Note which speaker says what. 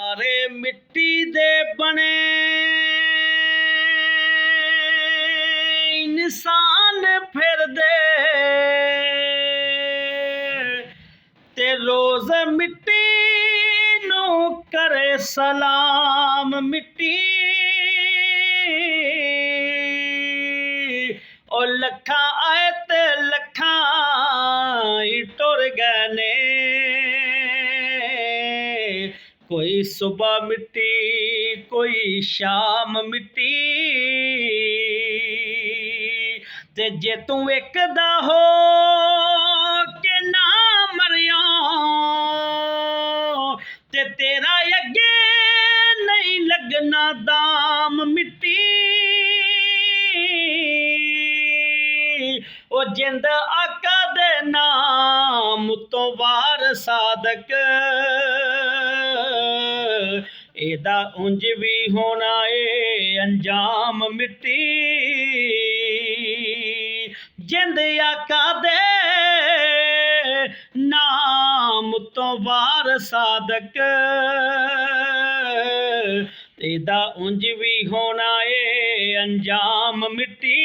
Speaker 1: ਸਾਰੇ ਮਿੱਟੀ ਦੇ ਬਣੇ ਇਨਸਾਨ ਫਿਰਦੇ ਤੇ ਰੋਜ਼ ਮਿੱਟੀ ਨੂੰ ਕਰੇ ਸਲਾਮ ਮਿੱਟੀ ਉਹ ਲੱਖਾਂ ਆਏ ਤੇ ਲੱਖਾਂ ਹੀ ਟੁਰ ਗਏ ਨੇ ਕੋਈ ਸੁਬਹ ਮਿੱਟੀ ਕੋਈ ਸ਼ਾਮ ਮਿੱਟੀ ਤੇ ਜੇ ਤੂੰ ਵੇਖਦਾ ਹੋ ਕਿ ਨਾ ਮਰਿਆ ਤੇ ਤੇਰਾ ਅੱਗੇ ਨਹੀਂ ਲੱਗਣਾ ਦਾਮ ਮਿੱਟੀ ਉਹ ਜਿੰਦ ਆਕਾ ਦੇ ਨਾਮ ਤੋਂ ਵਾਰ ਸਾਦਕ ਇਹਦਾ ਉਂਝ ਵੀ ਹੋਣਾ ਏ ਅੰਜਾਮ ਮਿੱਟੀ ਜਿੰਦ ਆਕਾ ਦੇ ਨਾਮ ਤੋਂ ਵਾਰ ਸਾਦਕ ਇਹਦਾ ਉਂਝ ਵੀ ਹੋਣਾ ਏ ਅੰਜਾਮ ਮਿੱਟੀ